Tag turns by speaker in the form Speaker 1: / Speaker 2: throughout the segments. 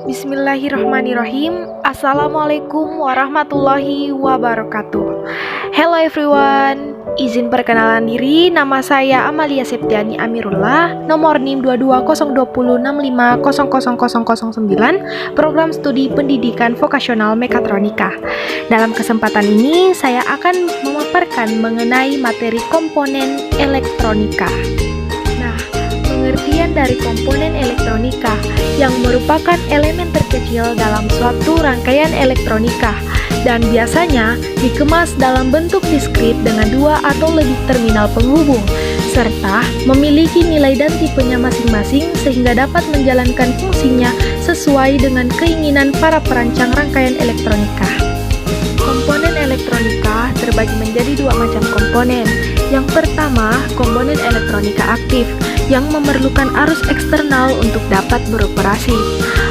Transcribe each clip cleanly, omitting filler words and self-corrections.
Speaker 1: Bismillahirrahmanirrahim. Assalamualaikum warahmatullahi wabarakatuh. Hello everyone. Izin perkenalan diri, nama saya Amalia Septiani Amirullah, nomor NIM 220206500009, program studi pendidikan vokasional mekatronika. Dalam kesempatan ini, saya akan memaparkan mengenai materi komponen elektronika. Pengertian dari komponen elektronika yang merupakan elemen terkecil dalam suatu rangkaian elektronika dan biasanya dikemas dalam bentuk diskrit dengan dua atau lebih terminal penghubung serta memiliki nilai dan tipenya masing-masing sehingga dapat menjalankan fungsinya sesuai dengan keinginan para perancang rangkaian elektronika. Komponen elektronika terbagi menjadi dua macam komponen. Yang pertama, komponen elektronika aktif yang memerlukan arus eksternal untuk dapat beroperasi.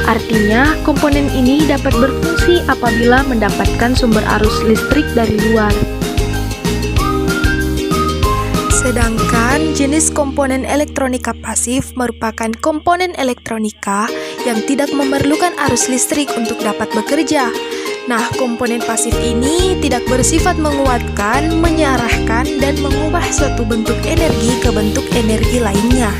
Speaker 1: Artinya, komponen ini dapat berfungsi apabila mendapatkan sumber arus listrik dari luar. Sedangkan jenis komponen elektronika pasif merupakan komponen elektronika yang tidak memerlukan arus listrik untuk dapat bekerja. Nah, komponen pasif ini tidak bersifat menguatkan, mengarahkan, dan mengubah suatu bentuk energi ke bentuk energi lainnya.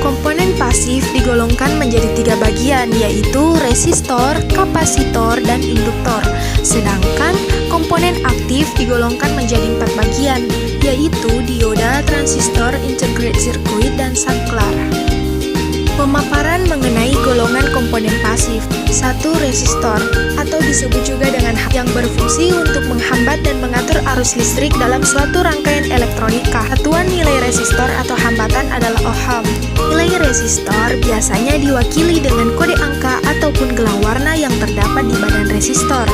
Speaker 1: Komponen pasif digolongkan menjadi tiga bagian, yaitu resistor, kapasitor, dan induktor. Sedangkan komponen aktif digolongkan menjadi empat bagian, yaitu dioda, transistor, integrated circuit, dan saklar. Pemaparan mengenai golongan komponen pasif. 1. Resistor, atau disebut juga dengan yang berfungsi untuk menghambat dan mengatur arus listrik dalam suatu rangkaian elektronika. Satuan nilai resistor atau hambatan adalah ohm. Nilai resistor biasanya diwakili dengan kode angka ataupun gelang warna yang terdapat di badan resistor.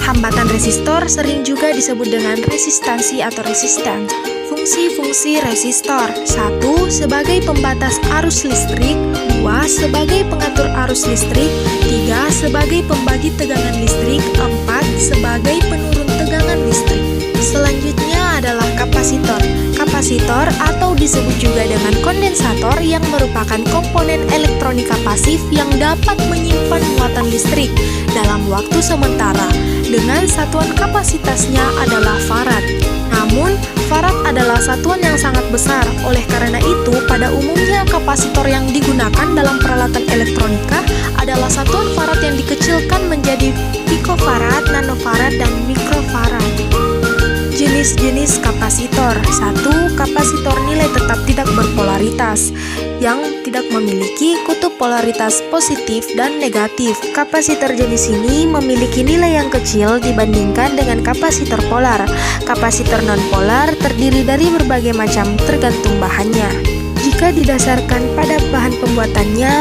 Speaker 1: Hambatan resistor sering juga disebut dengan resistansi atau resistance. Fungsi-fungsi resistor. 1. Sebagai pembatas arus listrik. 2. Sebagai pengatur arus listrik. 3. Sebagai pembagi tegangan listrik. 4. Sebagai penurun tegangan listrik. Selanjutnya adalah kapasitor. Kapasitor atau disebut juga dengan kondensator yang merupakan komponen elektronika pasif yang dapat menyimpan muatan listrik dalam waktu sementara dengan satuan kapasitasnya adalah farad. Namun, farad adalah satuan yang sangat besar. Oleh karena itu, pada umumnya kapasitor yang digunakan dalam peralatan elektronika adalah satuan farad yang dikecilkan menjadi pikofarad, nanofarad, dan mikrofarad. Jenis-jenis kapasitor. 1. Kapasitor nilai tetap tidak berpolaritas yang tidak memiliki kutub polaritas positif dan negatif. Kapasitor jenis ini memiliki nilai yang kecil dibandingkan dengan kapasitor polar. Kapasitor non-polar terdiri dari berbagai macam tergantung bahannya. Jika didasarkan pada bahan pembuatannya,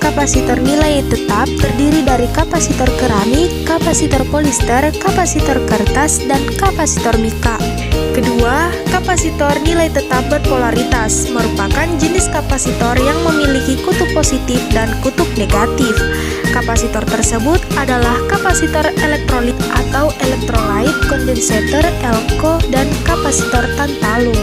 Speaker 1: kapasitor nilai tetap terdiri dari kapasitor keramik, kapasitor polister, kapasitor kertas, dan kapasitor mika. Kedua, kapasitor nilai tetap berpolaritas merupakan jenis kapasitor yang memiliki kutub positif dan kutub negatif. Kapasitor tersebut adalah kapasitor elektrolit atau electrolyte, kondensator, elko, dan kapasitor tantalum.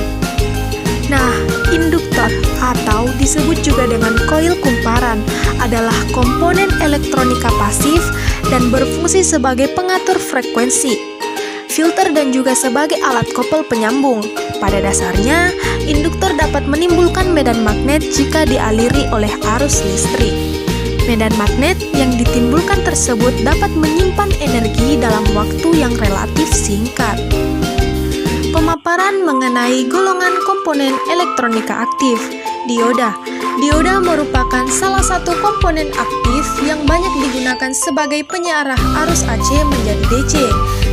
Speaker 1: Nah, induktor atau disebut juga dengan koil kumparan adalah komponen elektronika pasif dan berfungsi sebagai pengatur frekuensi, filter, dan juga sebagai alat kopel penyambung. Pada dasarnya, induktor dapat menimbulkan medan magnet jika dialiri oleh arus listrik. Medan magnet yang ditimbulkan tersebut dapat menyimpan energi dalam waktu yang relatif singkat. Pemaparan mengenai golongan komponen elektronika aktif. Dioda. Dioda merupakan salah satu komponen aktif yang banyak digunakan sebagai penyarah arus AC menjadi DC.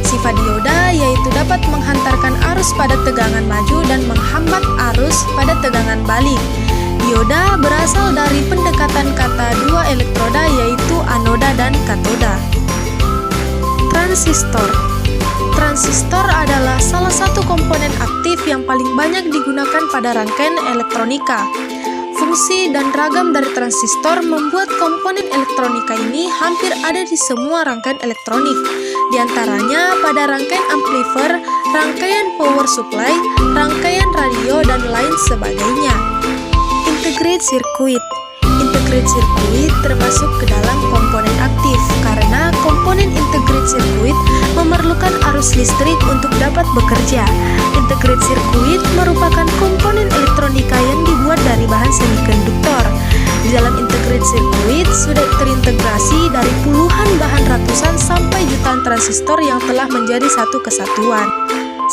Speaker 1: Sifat dioda yaitu dapat menghantarkan arus pada tegangan maju dan menghambat arus pada tegangan balik. Dioda berasal dari pendekatan kata dua elektroda yaitu anoda dan katoda. Transistor. Transistor adalah salah satu komponen aktif yang paling banyak digunakan pada rangkaian elektronika. Fungsi dan ragam dari transistor membuat komponen elektronika ini hampir ada di semua rangkaian elektronik. Di antaranya pada rangkaian amplifier, rangkaian power supply, rangkaian radio, dan lain sebagainya. Integrated circuit. integrated circuit termasuk ke dalam komponen aktif karena komponen integrated circuit memerlukan arus listrik untuk dapat bekerja. Integrated circuit merupakan komponen elektronika yang dibuat dari bahan semikonduktor. Di dalam integrated circuit sudah terintegrasi dari puluhan bahkan ratusan sampai jutaan transistor yang telah menjadi satu kesatuan.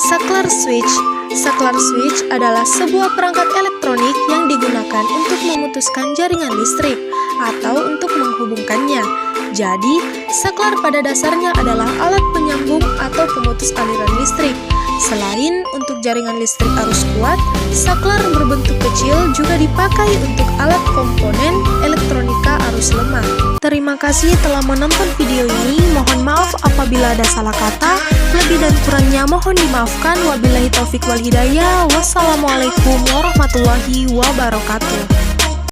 Speaker 1: Saklar switch. Saklar switch adalah sebuah perangkat elektronik yang digunakan untuk memutuskan jaringan listrik atau untuk menghubungkannya. Jadi, saklar pada dasarnya adalah alat penyambung atau pemutus aliran listrik. Selain untuk jaringan listrik arus kuat, saklar berbentuk kecil juga dipakai untuk alat komponen elektronika arus lemah. Terima kasih telah menonton video ini. Mohon maaf apabila ada salah kata. Lebih dan kurangnya mohon dimaafkan. Wabillahi taufik wal hidayah. Wassalamualaikum warahmatullahi wabarakatuh.